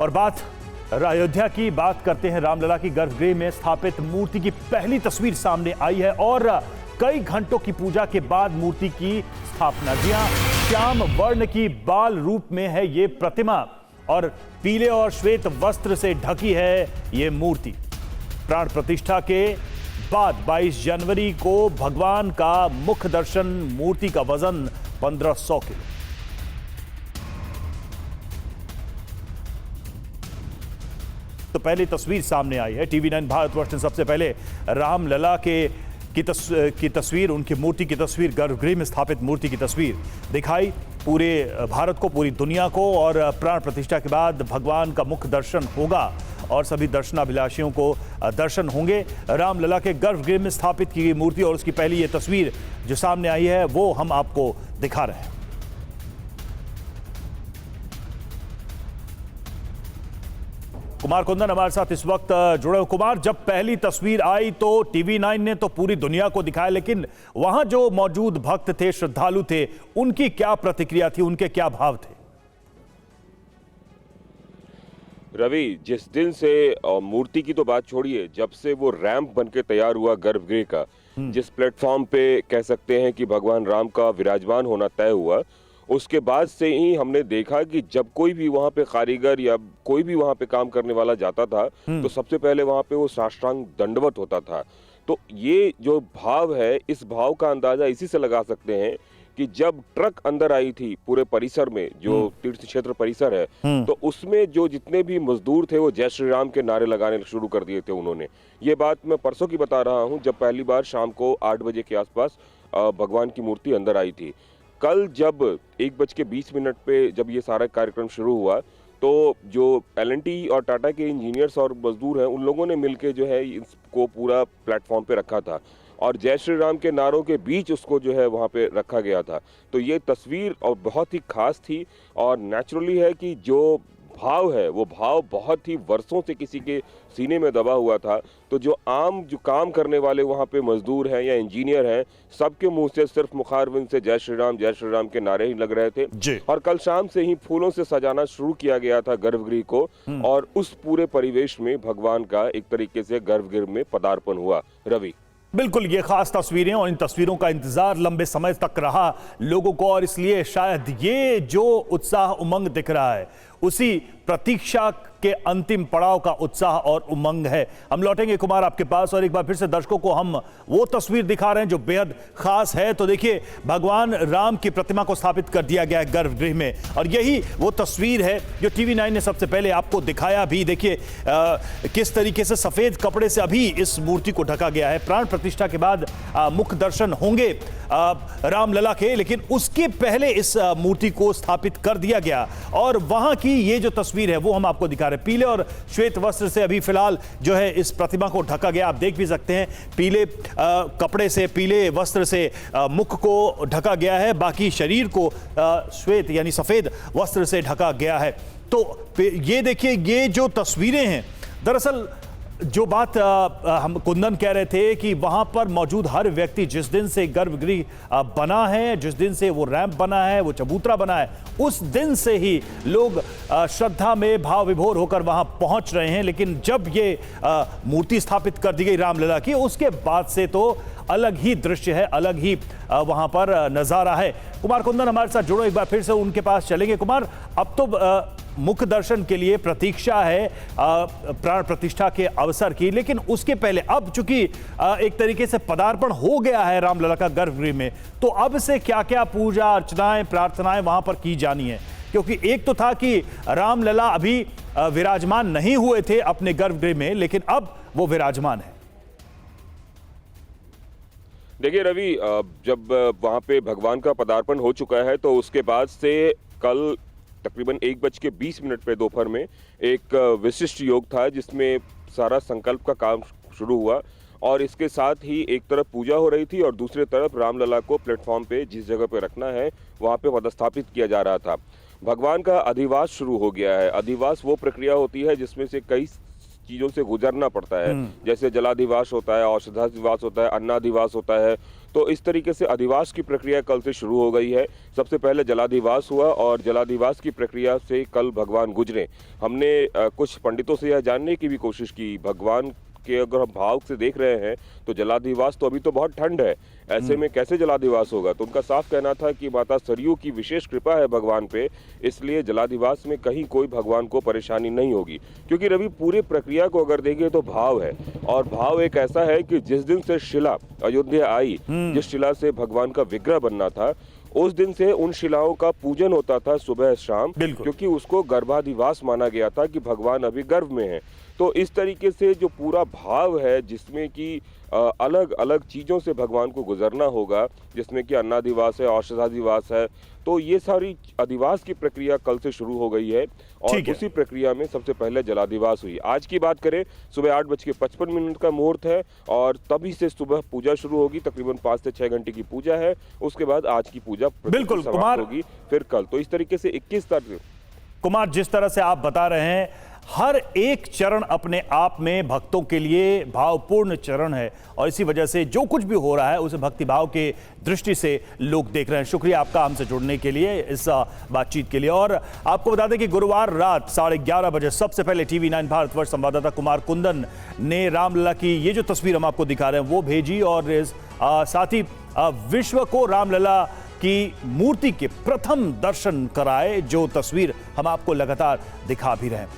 और बात अयोध्या की बात करते हैं। रामलला की गर्भगृह में स्थापित मूर्ति की पहली तस्वीर सामने आई है और कई घंटों की पूजा के बाद मूर्ति की स्थापना। जी हां, श्याम वर्ण की बाल रूप में है ये प्रतिमा और पीले और श्वेत वस्त्र से ढकी है ये मूर्ति। प्राण प्रतिष्ठा के बाद 22 जनवरी को भगवान का मुख दर्शन। मूर्ति का वजन 1500 किलो। तो पहली तस्वीर सामने आई है। टीवी9 भारतवर्ष ने सबसे पहले रामलला की तस्वीर, उनकी मूर्ति की तस्वीर, गर्भगृह में स्थापित मूर्ति की तस्वीर दिखाई पूरे भारत को, पूरी दुनिया को। और प्राण प्रतिष्ठा के बाद भगवान का मुख दर्शन होगा और सभी दर्शनाभिलाषियों को दर्शन होंगे। रामलला के गर्भगृह में स्थापित की गई मूर्ति और उसकी पहली ये तस्वीर जो सामने आई है वो हम आपको दिखा रहे हैं। कुमार कुंदन हमारे साथ इस वक्त जुड़े हो। कुमार, जब पहली तस्वीर आई तो टीवी9 ने तो पूरी दुनिया को दिखाया, लेकिन वहां जो मौजूद भक्त थे, श्रद्धालु थे, उनकी क्या प्रतिक्रिया थी, उनके क्या भाव थे? रवि, जिस दिन से मूर्ति की तो बात छोड़िए, जब से वो रैंप बनके तैयार हुआ गर्भगृह का, जिस प्लेटफॉर्म पे कह सकते हैं कि भगवान राम का विराजमान होना तय हुआ, उसके बाद से ही हमने देखा कि जब कोई भी वहां पे कारीगर या कोई भी वहां पे काम करने वाला जाता था तो सबसे पहले वहां पे वो साष्टांग दंडवत होता था। तो ये जो भाव है, इस भाव का अंदाजा इसी से लगा सकते हैं कि जब ट्रक अंदर आई थी पूरे परिसर में, जो तीर्थ क्षेत्र परिसर है, तो उसमें जो जितने भी मजदूर थे वो जय श्री राम के नारे लगाने शुरू कर दिए थे उन्होंने। ये बात मैं परसों की बता रहा हूँ, जब पहली बार शाम को 8 बजे के आसपास भगवान की मूर्ति अंदर आई थी। कल जब 1:20 पे जब ये सारा कार्यक्रम शुरू हुआ तो जो L&T और टाटा के इंजीनियर्स और मजदूर हैं, उन लोगों ने मिलके जो है इसको पूरा प्लेटफॉर्म पे रखा था और जय श्री राम के नारों के बीच उसको जो है वहाँ पे रखा गया था। तो ये तस्वीर और बहुत ही खास थी और नेचुरली है कि जो भाव है वो भाव बहुत ही वर्षों से किसी के सीने में दबा हुआ था। तो जो काम करने वाले वहाँ पे मजदूर हैं या इंजीनियर हैं, सबके मुंह से सिर्फ मुखारबिन से जय श्री राम के नारे ही लग रहे थे। और कल शाम से ही फूलों से सजाना शुरू किया गया था गर्भगृह को और उस पूरे परिवेश में भगवान का एक तरीके से गर्भगृह में पदार्पण हुआ। रवि, बिल्कुल, ये खास तस्वीरें और इन तस्वीरों का इंतजार लंबे समय तक रहा लोगों को और इसलिए शायद ये जो उत्साह उमंग दिख रहा है उसी प्रतीक्षा के अंतिम पड़ाव का उत्साह और उमंग है। हम लौटेंगे कुमार आपके पास और एक बार फिर से दर्शकों को हम वो तस्वीर दिखा रहे हैं जो बेहद खास है। तो देखिए, भगवान राम की प्रतिमा को स्थापित कर दिया गया है गर्भगृह में और यही वो तस्वीर है जो टीवी9 ने सबसे पहले आपको दिखाया भी। देखिए किस तरीके से सफेद कपड़े से अभी इस मूर्ति को ढका गया है। प्राण प्रतिष्ठा के बाद मुख दर्शन होंगे रामलला के, लेकिन उसके पहले इस मूर्ति को स्थापित कर दिया गया और वहां की ये जो तस्वीर है वो हम आपको दिखा रहे हैं। पीले और श्वेत वस्त्र से अभी फिलहाल जो है इस प्रतिमा को ढका गया, आप देख भी सकते हैं। पीले कपड़े से, पीले वस्त्र से मुख को ढका गया है, बाकी शरीर को श्वेत यानी सफेद वस्त्र से ढका गया है। तो ये देखिए, ये जो तस्वीरें हैं, दरअसल जो बात हम कुंदन कह रहे थे कि वहां पर मौजूद हर व्यक्ति, जिस दिन से गर्भगृह बना है, जिस दिन से वो रैंप बना है, वो चबूतरा बना है, उस दिन से ही लोग श्रद्धा में भाव विभोर होकर वहां पहुंच रहे हैं। लेकिन जब ये मूर्ति स्थापित कर दी गई रामलला की, उसके बाद से तो अलग ही दृश्य है, अलग ही वहां पर नजारा है। कुमार कुंदन हमारे साथ जुड़ो, एक बार फिर से उनके पास चलेंगे। कुमार, अब तो मुख दर्शन के लिए प्रतीक्षा है प्राण प्रतिष्ठा के अवसर की, लेकिन उसके पहले अब चूंकि एक तरीके से पदार्पण हो गया है रामलला का गर्भगृह में, तो अब से क्या क्या पूजा अर्चनाएं, प्रार्थनाएं वहां पर की जानी है? क्योंकि एक तो था कि रामलला अभी विराजमान नहीं हुए थे अपने गर्भगृह में, लेकिन अब वो विराजमान है। देखिए रवि, जब वहां पे भगवान का पदार्पण हो चुका है तो उसके बाद से कल तकरीबन 1:20 पे दोपहर में एक विशिष्ट योग था जिसमें सारा संकल्प का काम शुरू हुआ और इसके साथ ही एक तरफ पूजा हो रही थी और दूसरी तरफ रामलला को प्लेटफॉर्म पे जिस जगह पे रखना है वहाँ पे पदस्थापित किया जा रहा था। भगवान का अधिवास शुरू हो गया है। अधिवास वो प्रक्रिया होती है जिसमें से कई चीजों से गुजरना पड़ता है, जैसे जलाधिवास होता है, औषधाधिवास होता है, अन्नाधिवास होता है। तो इस तरीके से अधिवास की प्रक्रिया कल से शुरू हो गई है। सबसे पहले जलाधिवास हुआ और जलाधिवास की प्रक्रिया से कल भगवान गुजरे। हमने कुछ पंडितों से यह जानने की भी कोशिश की, भगवान के अगर हम भाव से देख रहे हैं तो जलाधिवास तो अभी तो बहुत ठंड है, ऐसे में कैसे जलाधिवास होगा। तो उनका साफ कहना था कि माता सरयू की विशेष कृपा है भगवान पे, इसलिए जलाधिवास में कहीं कोई भगवान को परेशानी नहीं होगी। क्योंकि रवि पूरी प्रक्रिया को अगर देखें तो भाव है, और भाव एक ऐसा है कि जिस दिन से शिला अयोध्या आई, जिस शिला से भगवान का विग्रह बनना था, उस दिन से उन शिलाओं का पूजन होता था सुबह शाम, क्योंकि उसको गर्भाधिवास माना गया था कि भगवान अभी गर्भ में है। तो इस तरीके से जो पूरा भाव है, जिसमें कि अलग अलग चीजों से भगवान को गुजरना होगा, जिसमें कि अन्नाधिवास है, औषधाधिवास है, तो ये सारी अधिवास की प्रक्रिया कल से शुरू हो गई है। और उसी प्रक्रिया में सबसे पहले जलाधिवास हुई। आज की बात करें, सुबह 8:55 का मुहूर्त है और तभी से सुबह पूजा शुरू होगी। तकरीबन 5 से 6 घंटे की पूजा है। उसके बाद आज की पूजा बिल्कुल कुमार होगी, फिर कल। तो इस तरीके से 21 तारीख। कुमार, जिस तरह से आप बता रहे हैं, हर एक चरण अपने आप में भक्तों के लिए भावपूर्ण चरण है और इसी वजह से जो कुछ भी हो रहा है उसे भक्ति भाव के दृष्टि से लोग देख रहे हैं। शुक्रिया आपका हमसे जुड़ने के लिए, इस बातचीत के लिए। और आपको बता दें कि गुरुवार रात 11:30 बजे सबसे पहले TV9 भारतवर्ष संवाददाता कुमार कुंदन ने रामलला की ये जो तस्वीर हम आपको दिखा रहे हैं वो भेजी और साथ ही विश्व को रामलला की मूर्ति के प्रथम दर्शन कराए, जो तस्वीर हम आपको लगातार दिखा भी रहे हैं।